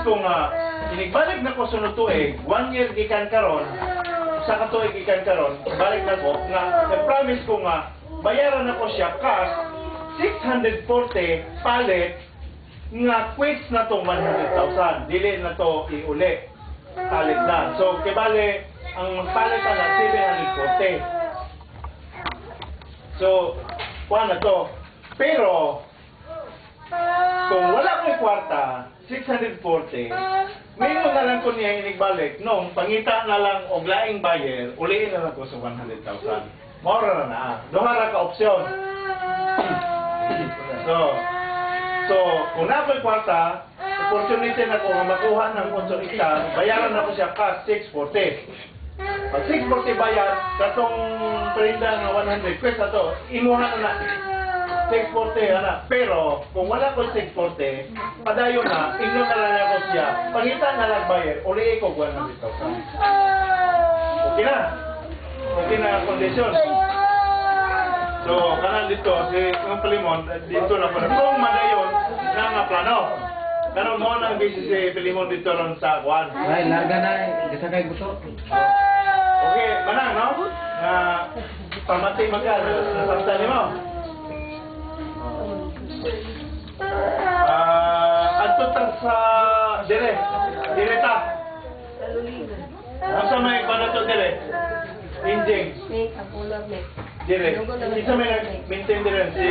ko nga inigbalik na ko sunod tuig, 1 year gikan karon, sa katuig gikan karon, balik na ko nga na-promise ko nga bayaran na ko siya cash 640 palit nga quits na tong 100,000. Dili na to iuli. Palit na. So kibali ang palit na 740. So kuha na to. Pero kung wala ko'y kwarta, 640, may mo na lang ko niya inigbalik. No, pangita na lang og laing buyer, uliin na lang ko sa 100,000. Mora na. Duha ra ka opsyon. So, kung na ko'y kwarta, opportunity na ko nga makuha ng 8 hektar, bayaran na ko siya cash 640. Pag 640 bayad, katong perinda nga 100, kwesta to, imuha na 640 ana. Pero kung wala ko 640, padayon na, igno na lang ako siya. Pangitan na lang buyer, uli ko 100,000. Okay na. Okay na ang kondisyon. So, kanan dito, si Kung Pilimon, dito na pala. Kung madayon na nga plano. Karon mo nang busy si Pilimon dito ron sa Juan. Ay, larga na eh. Isa kay buto. Okay, manang, no? Na pamati magkano. Nasabta mo. Adto ta sa direta. Asa may panato dire? Injing. Dire. Isa may maintain dire si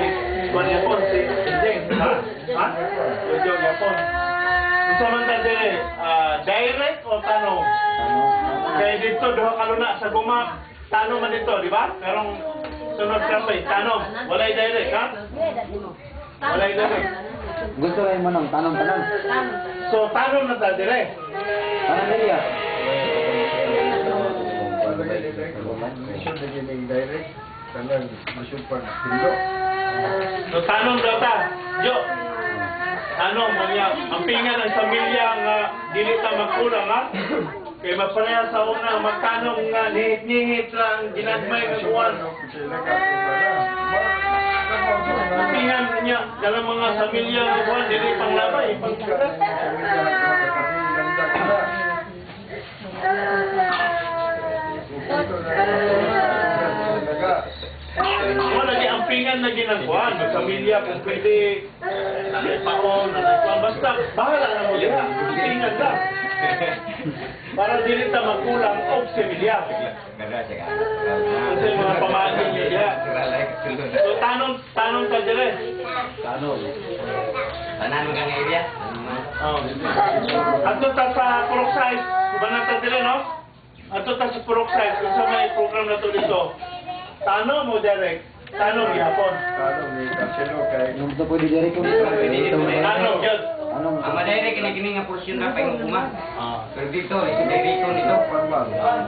Juan Yapon si Injing. Ha? Jojo Yapon. Isa man ta dire direct o tanong? Kaya dito duha ka luna sa guma. Tanong man dito, di ba? Merong sunod kapay, tanong. Walay direct, ha? Walay direct. Gusto rin mo nang tanong-tanong. So, tanong na ta dire. Ano niya? So, tanong daw ta. Jo, tanong mo niya, ang pinga ng pamilya nga dili ta magkulang, ha? Kaya magpareha sa una, magtanong nga, nihit-nihit lang, ginagmay ng buwan. Ang pinga niya, dalang mga pamilya ng buwan, dili panglabay, pangkulang. Wala lagi ang pingan na ginagawa, magpamilya kung pwede, nalipaon, basta bahala na mo liha, ang pingan lang. Para dili ta magkulang og similya. Kasi mga pamagin niya. So tanong ka dire. Tanong. Tanong kang area? Ato ta sa peroxide, kubanan ta dire, no? Ato ta sa peroxide, kung sa may program na to dito. Tanong mo direct, tanong gihapon. Nung ito pwede diri ko dito. Tanong yun. Anong? Ang madayre kini nga porsyon na pa yung kuma. Pero dito, ito dito nito.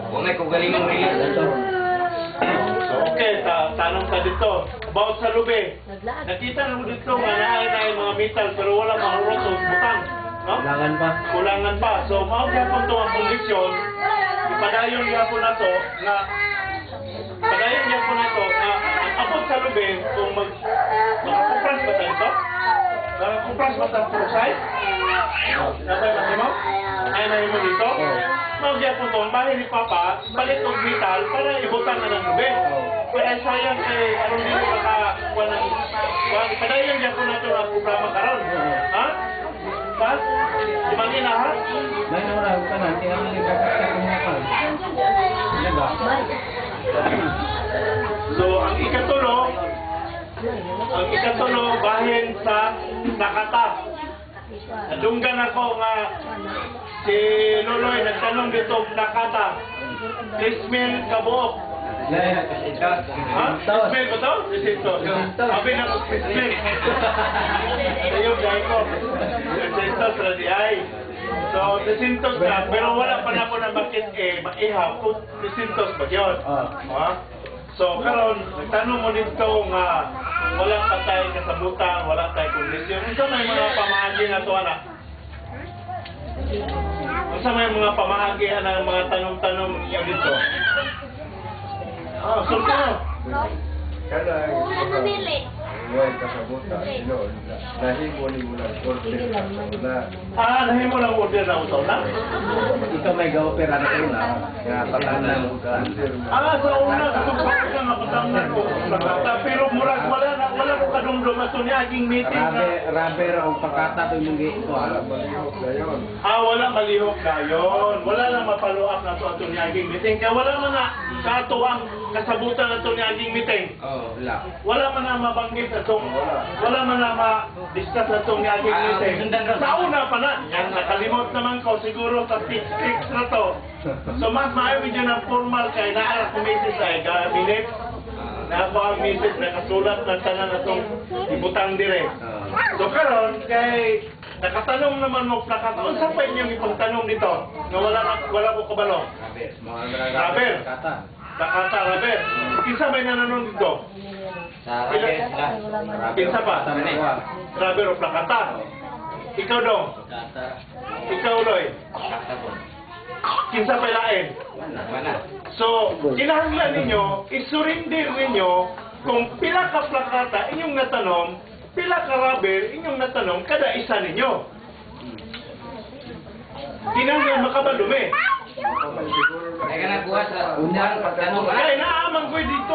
Kung may kugaling mo rin. So okay, tanong ka dito. About sa lube. Nakita na mo dito nga naay na yung mga metal pero wala mahurot o butang. No? Kulangan pa. Kulangan pa. So maugapon to ang kondisyon. Ipadayon yapon na to nga padayon yapon na to nga ang abot sa lube kung makakupras ba tayo ito? Nakakupras ba tayo peroxide? Nabay ba mo? Ay na mo dito? Magyapon to, ang bahay ni Papa, balik ng metal para ibutan na ng lube. Kaya sayang kay aron dito makakuha ng padayon yapon na to ang programa karon. Ha? Pa? Di ba na ha? May nawala ka na, kaya ang nagkakasya kung mga pal. So, ang ikatulo, bahin sa Nakata. Nadunggan ako nga si Loloy nagtanong dito Nakata. Ismail Kabuok. Ha? Ismail ba to? Sabi na ko Ismail. Ayun, dahil ko. Desintos na di ay. So, desintos na. Pero wala pa na po na bakit maihaw kung desintos ba yun? Ha? So, karon nagtanong mo dito nga walang patay kasabutan, wala tayong kondisyon. Unsa may mga pamahagi na to, anak? Unsa may mga pamahagi na mga tanong-tanong niyo dito? Sultan. Ngayon kasabutan, nahimo ni mo ng order na Nahimo lang order na utaw na? ito may ga-opera na kayo na nga patanan mo ka. Sa una, kapag ka napatamnan ko, pero murag wala ko kadumdum ato ni aging meeting na. Rubber o pagkata to yung ito. Wala malihok gayon. Wala na ma-follow up na to ato ni aging meeting. Kaya wala man na sa ato ang kasabutan na to ni aging meeting. Wala. Wala man na mabanggit na to. Wala man na ma-discuss na to ni aging meeting. Sa una pa na. Nakalimot naman ko siguro sa fix na to. So mas maayo yun ang formal kay naara committee sa cabinet. Na ako ang misis na kasulat na tanan na itong ibutang dire. So karon kay nakatanong naman mo nakataon sa pa inyong ipagtanong dito na wala ko kabalo. Rubber. Nakata rubber. Kinsa may nanonood dito? Sa Rubber sila. Kinsa pa? Rubber o plakata? Ikaw dong? Ikaw Loy? Plakata po. Kinsa pa lain? Mana? So, kinahanglan ninyo, isurrender ninyo kung pila ka plakata inyong natanom, pila ka rubber inyong natanom, kada isa ninyo. Kinahanglan makabadumi. Ay ka nagbuhat sa unang pagtanong ka. Kaya naamang ko'y dito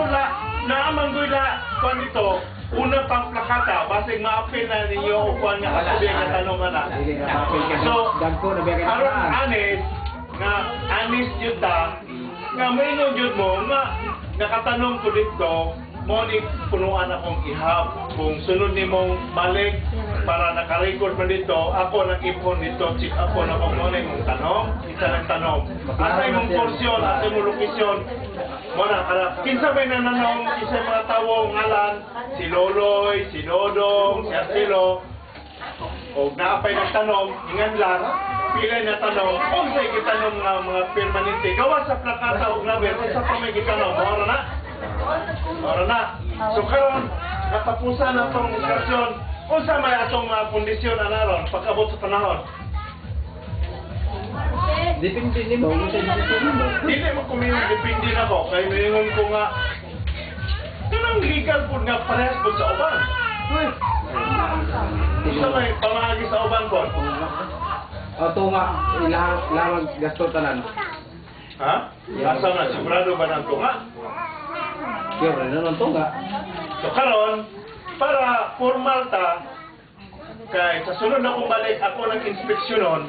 kung dito, una pang plakata, basig ma-appeal na ninyo o kung nga kasabi ang tanong na. So, aron anis yun ta, nga may yun mo, nga nakatanong ko dito, mo ni punuan akong ihap, kung sunod ni mong balik, para nakarecord mo dito, ako nag-ipon dito, check ako na kung ano yung tanong, isa nagtanong. Asa yung porsyon, asa yung lokasyon, mo na, kinsa may nananong, isa mga tao, ngalan, si Loloy, si Dodong, si Arcelo, o naapay nagtanong, ingan lang, pilay na tanong, kung sa'y gitanong nga mga permanente, gawa sa plakata o rubber, sa pa may gitanong, mora na. So karon, natapusan na itong diskusyon, kung sa may atong kondisyon anaron, pag-abot sa panahon. Depende ni mo, Hindi mo kuminong, depende na ko, kaya minungon ko nga, kanang legal po nga parehas po sa uban. Isa may pamahagi sa uban po. ito nga, ilang gasto tanan. Ha? Asa na, sigurado ba ng tunga? Kaya rin na ito nga. So karon, para formal ta, kay sa sunod na kong balik, ako nag-inspeksyonon,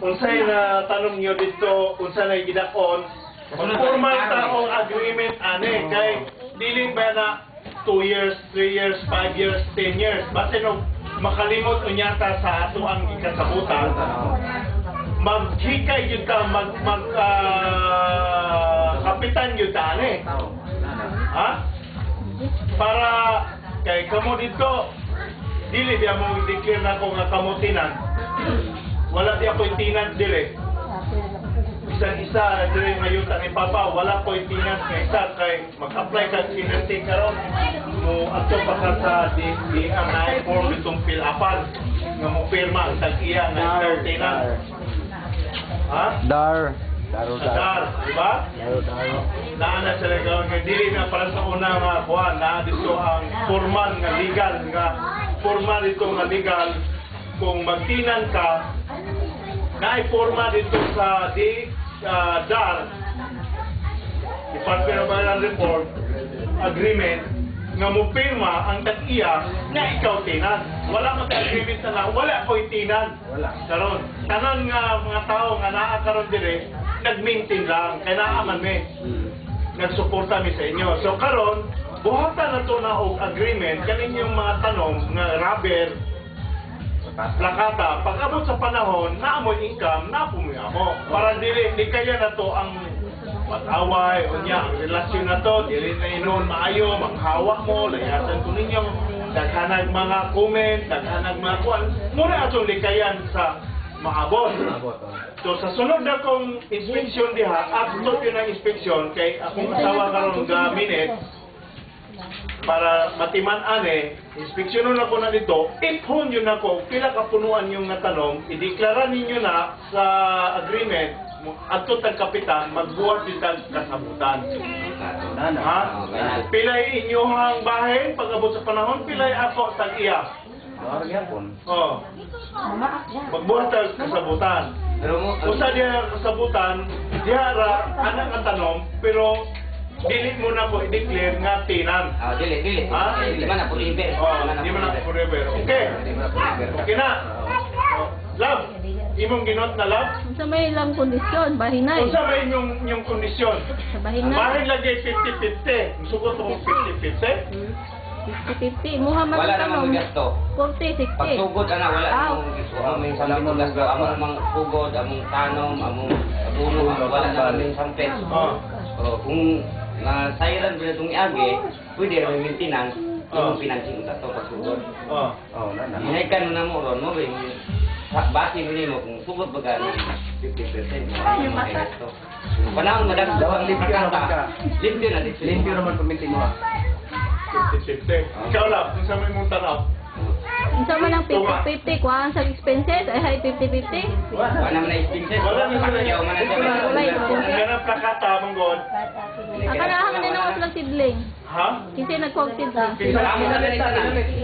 unsay na tanong nyo dito, unsay na gidakon, formal ta o agreement ane, kay dili ba na 2 years, 3 years, 5 years, 10 years, basta nung makalimot unyata sa ato ang ikasabutan, maghikay yun ta, kapitan yun ta ane. Ha? Para kay kamo dito, dili di mo i-declare na ko nga kamutinan. Wala di ako tinan dili. Isa dili mayuta ni Papa, wala ko tinan kay isa kay mag-apply ka sinerte karon mo ato pa ka sa di ang form itong fill upan nga mo pirma ang tag-iya nga tinan. Ha? Dar, di ba? Naana sila gawin kay dili na para sa una nga kuan na dito ang formal nga legal nga formal ito nga legal kung magtinan ka na forma dito sa DAR Department of Island Report Agreement nga mo pirma ang tag-iya nga ikaw tinan. Wala mo agreement na wala ko'y tinan. Karon tanan nga mga tao nga naa karon dire nag-maintain lang kay naaman mi. Nagsuporta mi sa inyo. So karon buhatan na to na og agreement kanin yung mga tanong nga rubber plakata pag-abot sa panahon naamoy income napumoy mo para dili di kaya na to ang mag-away o niya ang relasyon na to dili na inon maayo maghawa mo layasan ko ninyo daghanag mga comment daghanag mga kuan mura atong likayan sa maabot. So sa sunod na kong inspection diha after yun ang inspection kay akong asawa karon ga minute para matiman ane, inspeksyonon ako na dito, ithon yun ako, pila kapunuan yung natanong, ideklara ninyo na sa agreement, at tag kapitan, magbuhat yung kasabutan. Ha? Pilay inyong bahay pag-abot sa panahon, pilay ako sa iya. Araw yapon. Oh. Magbuhat tayo sa kasabutan. Pero mo, Usa diya kasabutan, diya ra anak ang tanom, pero dili mo na po i-declare nga tinan. dili. Ha? Di man na forever. Oh, di man na forever. Okay. Okay na. Oh, love, imong ginot na love. Sa may ilang kondisyon, bahinay. Unsa ba inyong kondisyon? Sa bahinay. Bahin lagi 50-50. Musugot mo 50-50. 50-50. Muha man Wala ang namang tanong. gasto. 40-60. Pag sugod ana wala namang gasto. Among sampit gasto, among mga sugod, among tanom, among abono, wala namang sampit. Oh. Kung sayran bila itong iagi, pwede rin yung maintenance, yung financing ito pag sugod. Oh. Oh, na. Hinaykan mo na mo ron, mo ba yung bati mo mo kung sugod ba ka 50%, yung mga gasto. Panahon madami Dawang limpyo naman ka. Limpyo na dito. Limpyo naman kuminti mo. 50-50. Ikaw lang, kung sa may mong tanaw. Isa man ang 50-50. Kuhaan sa expenses, ay hay 50-50. Wala naman na expenses. Wala na sila. Pagkyaw man na siya. Wala expenses. Ang ganang plakata, mong god. Akanahan na nawas lang sidling. Ha? Kasi nagkog sidling. Kisa Amo na rin na.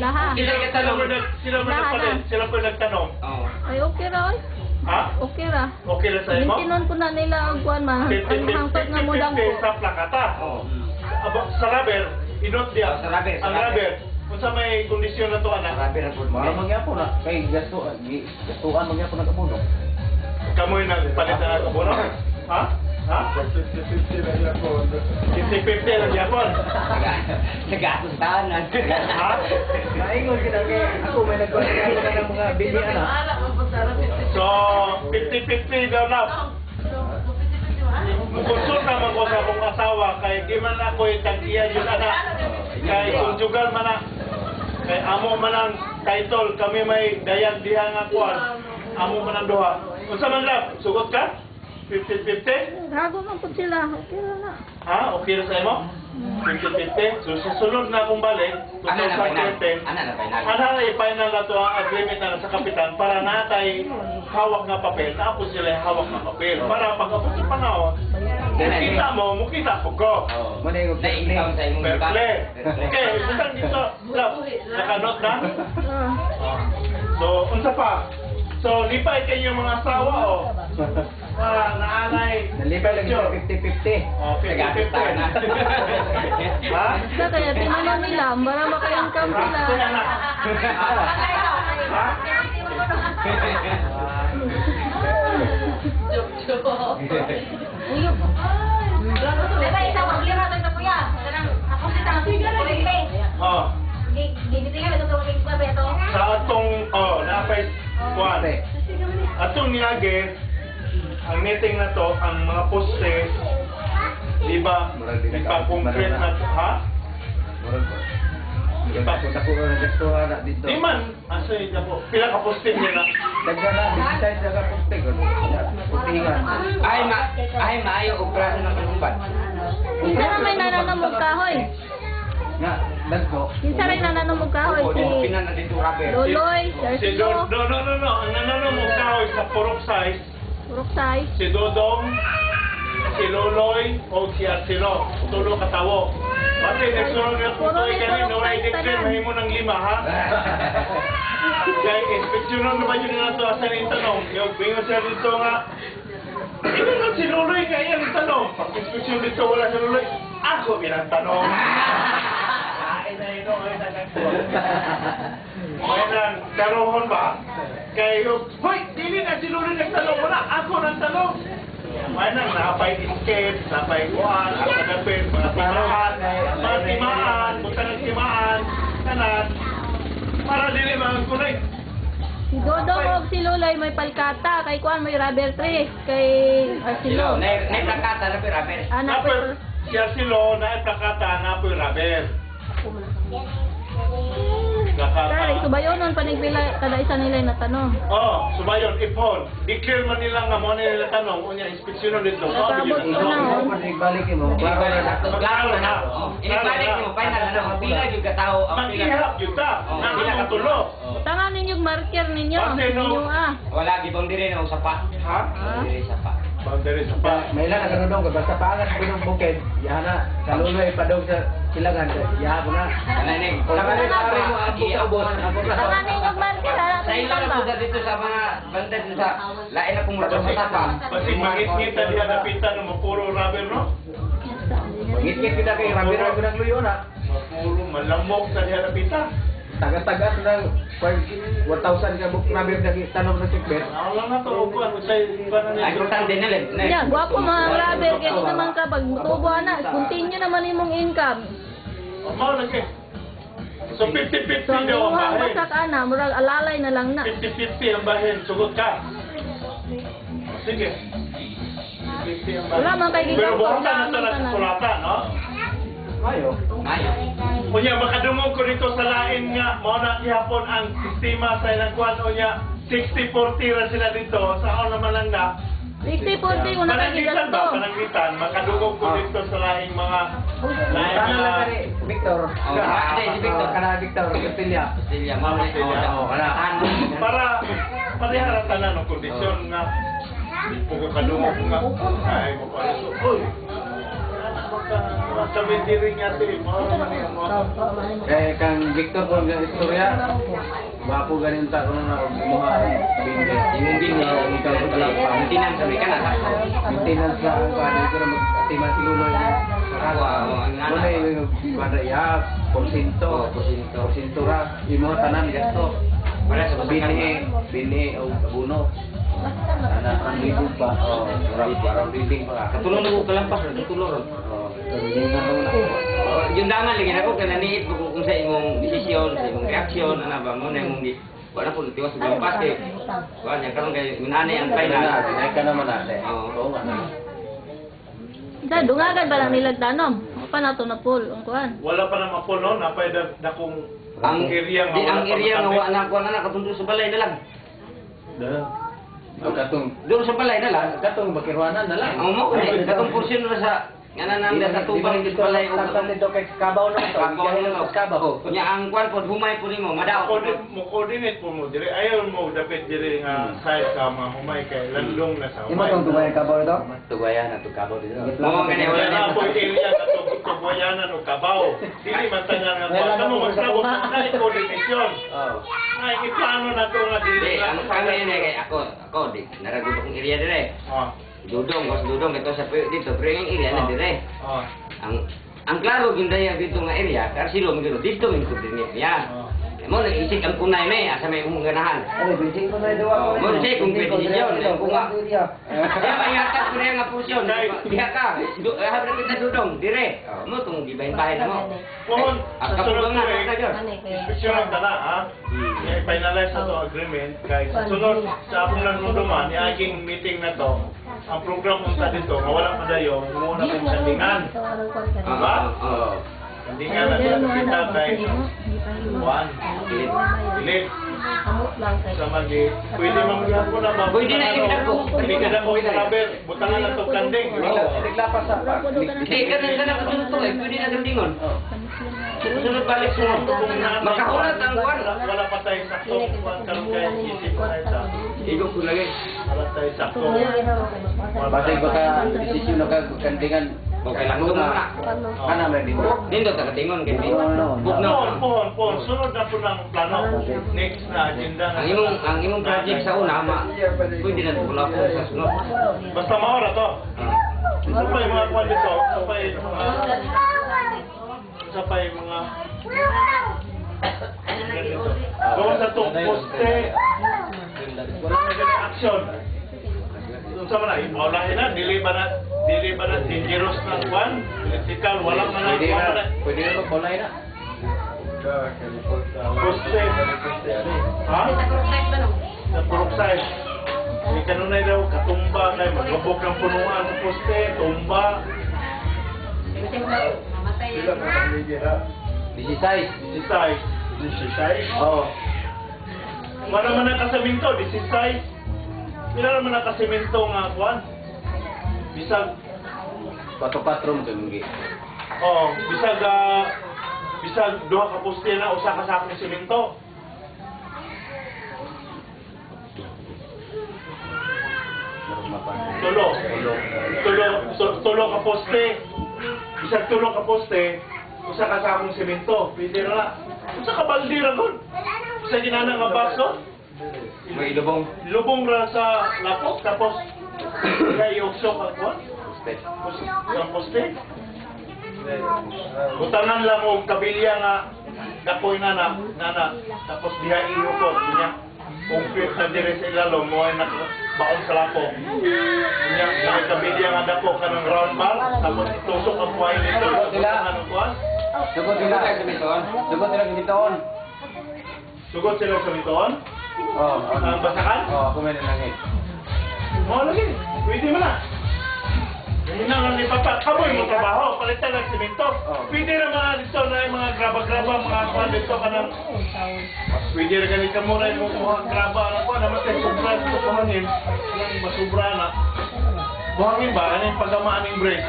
Laha. Sila ka tanong. Sila mo nagpalit. Sila po nagtanong. Oo. Ay, okay ra, oy. Ha? Okay ra. Okay na sa'yo mo? Lintinon ko na nila ang kuhan man. Ang hangkot nga mo dang 50-50 ko. sa plakata. Oo. Sa rubber, inot diya. Sa rubber, sa Ang rubber. rubber. Kung sa may kondisyon na to, anak. Marami na po. Mga mangyapon na. Kay gastuan mangyapon na kamuno. Kamoy na palit na kabuno? Ha? Ha? 50-50 lang yapon. Nagatos tahanan. Ha? Naingon kita kay ako may nagkuhan na ng mga bilian na. So, 50-50 daw na. Konsulta man ko sa akong asawa kay di man ako tag-iya yun anak. Kay konjugal man na. Kay amo man ang title kami may dayag diha nga kuan. Amo man ang duha. Unsa man lab? Sugot ka? 50-50? Gago man po sila. Okay ra na. Ha? Okay na sa imo? 50-50? So susunod na akong balik, Ana na final. 2013. Ana na final. Ana na i-final na to ang agreement na sa kapitan para natay hawak nga papel. Tapos sila yung hawak nga papel. Para pag ako sa panahon, mukita mo, mukita ko ko. Oo. Maningog sa Na-income sa imong Fair iba. play. Okay, butang dito. Love, nakanot na? Ah. So, unsa pa? So, lipay kayo mga asawa, oh. Naanay. Nalipay lagi sa 50-50. Oh, Nagatos tahanan. Ha? Basta kaya tinanon nila. Para maka-income Ha? sila. Kaya na. Ha? Ayun. Oh. Sa atong, napay, kuwan. Atong niage, ang netting na to, ang mga poste, di ba, ipa-concrete na to, ha? Murag ba? Ipapos ako na gastuhan na dito. Di man, asa yun na po, pila ka poste niya na. Daghan na, besides daga pustig. Putingan. Ay maayo og klase ng panumban. Kinsa na may nananamog kahoy? Nga, dagko. Kinsa rin nananamog kahoy? Oo, Si pinan na dito rubber. Loloy, Si Sergio, no. Ang nananong mo kahoy sa purok size, Uruksay. si Dodong, si Loloy, o si Arcelo. Tulo katawo. Pati nagsunod nga po ito, kani naway declare mahimo ng 5, ha? Kaya inspeksyonon naman yun na ito, asan yung tanong? Yung bingo siya dito nga, ito lang si Loloy, kaya yung tanong. Pag inspeksyon dito, wala si Loloy. Ako binang tanong. Ay nang karohon ba? Kaya yung, hoy, dili na si Loloy nagtanong, wala, ako nang tanong. May nang napay escape, napay kuhan, ang nagapin, mga timaan, buta ng timaan, kanan, para dili mga kulay. Si Dodong o si Loloy may palkata. Kay Kuan may rubber tree. Kay Silo, Arcelo. na plakata na rubber. Anak ko. Napay, siya silo, na ipakata, napoy rubber. Kaya subayonon panigbila kada isa nila na tanong. Oh, sumayon, ipon. Declare man nila nga mo nila tanong, unya inspeksyonon dito. Nakabot ko na. Kung ibalik mo, Klaro na na. Klaro na na. Oh, Inibalik mo, final na na. Pila yung katao. ang pila. Mag-ihap yun ta, Oh, na pila ang ka tulo. Tangan ninyong marker ninyo. Kasi no- Ninyo ah. Wala gibang dire na usapa. Ha? Dire sapa. Boundary sa pa. May ilan na kanunong ka, basta paangat ko ng bukid, yahan na, kaluloy padong sa silangan, yahan mo na. Kananing. Kamarin, kamarin mo, abot, abot na. Kananing og market ha. Sa ilo na po dito sa mga banda dito sa lain na pumurot sa tapa. Kasi mangit-ngita diya napitan ng mapuro rubber, no? Ngit-ngit kita kay Ramiro ko ng luyo na. Mapuro, malamok sa diya napitan. Tagas-tagas ng 1,000 ka buk Ramiro na tanong sa sikbet. Ako lang na to, upuan. Ay, importante na lang. Yeah, gwapo mga rubber kaya di naman ka pag tubo na, continue naman imong income. Mao na kay. So 50-50 So ang daw ang iwang bahin. basak ana, murag alalay na lang na. 50-50 ang bahin, sugot ka. Sige. 50 ang bahin. Wala man kay Pero gigaw bukas ka, na ito na sulatan, no? Mayo. Mayo. Kunya, makadungog ko dito sa lain nga, mo na gihapon ang sistema sa ilang kwan, unya, 60-40 ra sila dito, sa ako naman lang na. 60-40 una kay Panangitan gigaw ba? to. Panangitan, makadungog ko dito sa laing mga, laing Sana lang mga, kani Victor. Si Victor. Kana Victor, Castilla. Silya, mao ni Oo, kana. para, parehara tanan ng kondisyon nga, di po ko kadungog nga, ay mo pa ito, uy, kami diri nga ito, mga naman mo. Eh kang Victor ko ng istorya. Wapo ganin ta kuno na muha bindi. Imong bini, ikaw ko talaga pa. maintenance kami kana sa. Maintenance sa pwede ko na magtiman si Luloy. Wow, ang Ano yung kwada ya, porsinto. Porsinto ra. Imo tanan gasto. Para sa Bini o abuno. Ana ang libo pa. Oh, parang building pa. Katulong na ko kalampas, katulong. Oh, building na lang. Yung daman lagi na ko kananiit ko kung sa imong desisyon, sa imong reaksyon, ana ba mo na imong di wala ko tiwas sa lampas eh. Kuan yang karon kay minane ang final. Ay ka naman ate. Oo. Oo nga. Dahil dungagan ba lang nilag tanom? Pa na to na pool, ang kuhan. Wala pa na mapuno, napay dakong Ang area di ang wala pa area nga matabik. wa na kuan na katundo sa balay na lang. Ang katong Doon sa balay na lang. katong bakirwanan na lang. Ang mo kundi katong porsyon na sa nga na nang katubang sa balay o Tangkal nito kay Kabaw na to. Kabaw na lang. Kabaw. Kunya ang kuan pod humay po nimo madaot. Mo coordinate po mo dire ayaw mo dapat dire nga side ka mga humay kay landong na sa Imo humay. tong tubayan Kabaw ito? Tubayan na to Kabaw dito. Mo gani wala Wala na na po area ka to tubuyanan o kabaw. Dili man tanan nga Wala kuan na mo po sa magsabot una. na coordination. Oh. Ay iplano na to nga Di, dili. ang kami ni kay ako di naragot akong area dire. Oh. Dudong, was dudong ito sa dito, pero yung area na dire. Oh. Ang klaro gindaya dito nga area, kasi silom dito yung coordinate niya. Oh. Mo nag-isip ang kunay may asa may umong ganahan. Ano bising ko na ito Oh, mo say kung pwede siya, kung nga. Kaya Kaya mayatag ko na nga pusyon. Diha ka, habang kita dudong, dire. Mo tong gibahin-bahin mo. Pohon, Ang sa sunod kapugang ko nga, eh, inspection ang tala, ha? I-finalize na to agreement, kay sa sunod, sa akong nanunduman, yung aking meeting na to, ang program unta dito, mawala pa dayo, muna kong sandingan. Diba? Oo. Sandingan na sila kita kay Juan, Philip, sa magi. Pwede mamagyan ko na ba? Pwede na, Butang ibigay ko. Hindi ka na ko sabi, butangan na to kanding. Naglapas sa pa. Hindi, ganun ka na kasunod to eh. Pwede na gandingon. Sunod balik sunod. Makakulat ang kuwan. Wala pa tayo sakto. Karoon kayo isip ko tayo sa... Igo ko lagi. Wala tayo sakto. Basta baka desisyon na kagandingan. Okay lang na. Kana man dito. Nindo ta katingon kay Big. Book na. Pohon. Sunod na po ng plano. Next na agenda na. Ang imong project sa una ma. Pwede na pula po sa sunod. Basta maora to. Isa pa yung mga kwan dito. Isa pa yung mga... Gawa sa itong poste. Wala na ganang action. Doon sa mana, ipaulahin na. Dili ba na dangerous ng kwan? Electrical, walang mana. Pwede na kulay na. Poste. Ha? Sa peroxide. Hindi kanunay daw katumba kay maglubog ng punuan sa poste, tumba. Sila pa pamilya. 16. Oo. Wala man ang kasaminto, 16. Pila naman ang kasaminto nga kwan? Bisag, Patong-patron to ngi. oo, bisag duha ka poste na usa ka sakong semento. Tulo. Tulo ka poste. Isang tulo ka poste, usa ka sakong semento. Pwede na. Usa ka balde ra gud. Sa ginana nga baso, May ilubong. lubong ra sa lapok tapos kay iukso ka kuan. Ang poste. Butangan lang og kabilya nga dakoy nana tapos diha iukot niya. Concrete na dire sa ilalom mo ay baon sa lapok. Niya ang kabilya nga dako kanang round bar tapos itusok ang kuhay nito. Ano kuan? Sugod sila sa bitoon. Sugod sila sa bitoon. Sugod sila sa bitoon. Oh, Ang basakan? Oh, ako may nanangit. Mo lagi. Pwede mo na. Hindi na nga lipapat. Kamoy mo trabaho. Palitan ng simento. Pwede na mga dito na yung mga graba-graba, mga kuwan dito ka ng... Pwede na ganit ka muna yung mga graba. Ano po, naman tayo sobra dito kuhangin. Yung masubra na. Buhangin ba? Ano yung paggamaan ng break?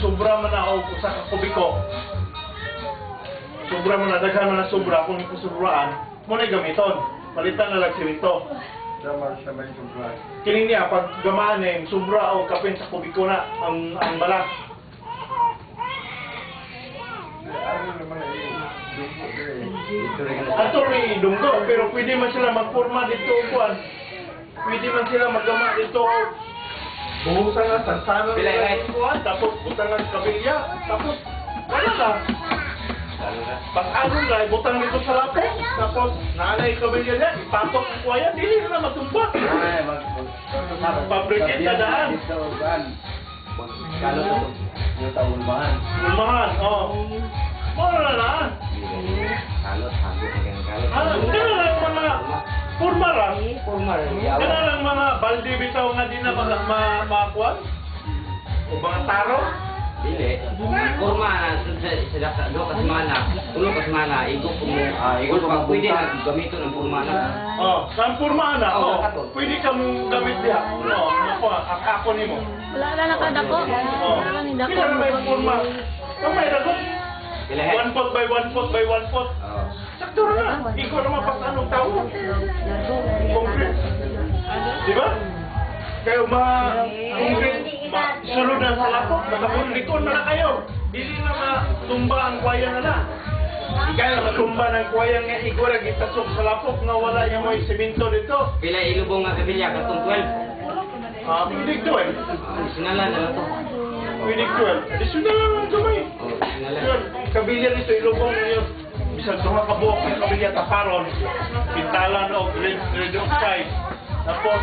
Sobra man na o sa kubiko. Sobra man na, daghan man na sobra. Kung yung kusubraan, muna yung gamiton. Palitan na lang simento. Kining niya, pag gamaan yung sobra o kapin sa kubiko na ang balas. Ato rin idunggo, pero pwede man sila magporma dito kuan. Pwede man sila maggama dito. Buhusan nga, sansanan Pilay, right? kuan, tapos butang ng kabilya, tapos wala na. Pag-anon na, butang dito sa lapok, tapos nanay kabilya niya, ipatok ang kuwaya, dili na matumba. Ay, Pabrikit na daan. Kalo to. Yung taulmahan. Ulmahan, Mora na na. Kalot, hanggang hanggang kalot. Kaya lang mga purmara. Formal. Kaya lang mga balde bitaw nga di na makakuan. O mga taro. Dili. Forma na sa do ka semana, tulo ka semana, igok mo. Igok pa pwede na gamiton ang forma na. Sa purma na. Pwede ka mong gamit diha. Ako nimo. Wala na nakadako. Wala na ni dako. Kaya may purma. Kung may ragot. Pilahet. 1 foot by 1 foot by 1 foot. Sakto na. Ikaw naman pa anong tao. Concrete. Di ba? Kayo concrete, sulod na sa lapok, makapulikon na kayo. Dili na matumba ang kwaya na na. Ikaw na matumba ng kwaya nga igora gitasok sa lapok nga wala yung may semento dito. Pila ilubong nga kabilya katong 12. Pwede 12. Sinalan na to. Pwede 12. Additional lang ang gamay. Sinalan. Yun, kabilya nito ilubong yun. Bisag duha ka buok ng kabilya taparon. Pintalan o red oxide. Tapos,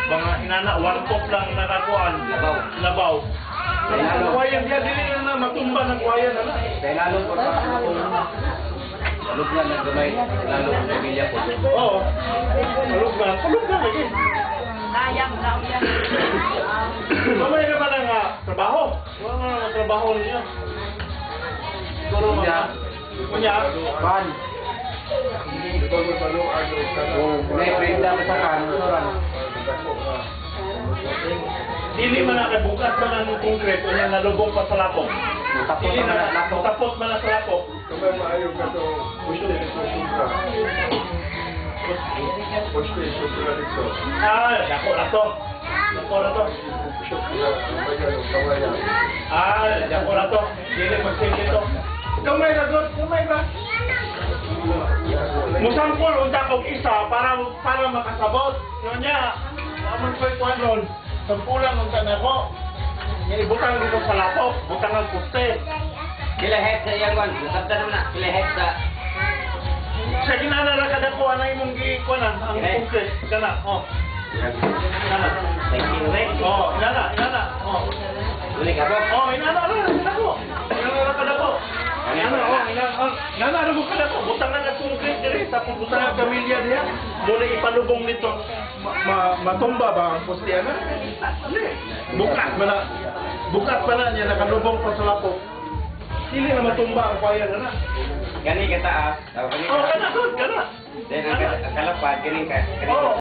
mga inana, 1 pop lang nakakuan. Labaw. Ang kwayan diya, dili na matumba ng kwayan na na. Kaya lalo ko sa lalo na naggamay, lalo ang pamilya ko. Oo. Tulog na lagi. Mamay naman ang trabaho. Wala na ang trabaho niya. Siguro Kunya. Pan. May prenda pa sa kanon. Dili man na bukas man ang konkreto niya nalubong pa sa lapok. Dili na tapos man na sa lapok. Dako na to. Dako na to. Dako na to. Dili magsilbi to. Kamay na doon, kamay ba? Musampol unta kog isa para makasabot. Yun niya. Amon ko ito ron. Sampulan unta na ko. Yan ibutang dito sa lapok, butang ang poste. Pila head sa iyang wan. Nasabda naman na. Pila head sa... Sa ginana na kada ko anay mong gikuanan ang concrete kana. Inana. Thank you, Rick. Inana. Uli ka po? Inana ko. Inana kada ko. Inana mo kada ko. Butang na concrete dire tapos butang ang kamilya diha. Muna ipalubong nito. Matumba ba ang poste ana? Bukat pa na niya nakalubong pa sa lapok. Dili na matumba ang kwaya na. Gani ka taas. Kana. Then ang kalapad, gani ka.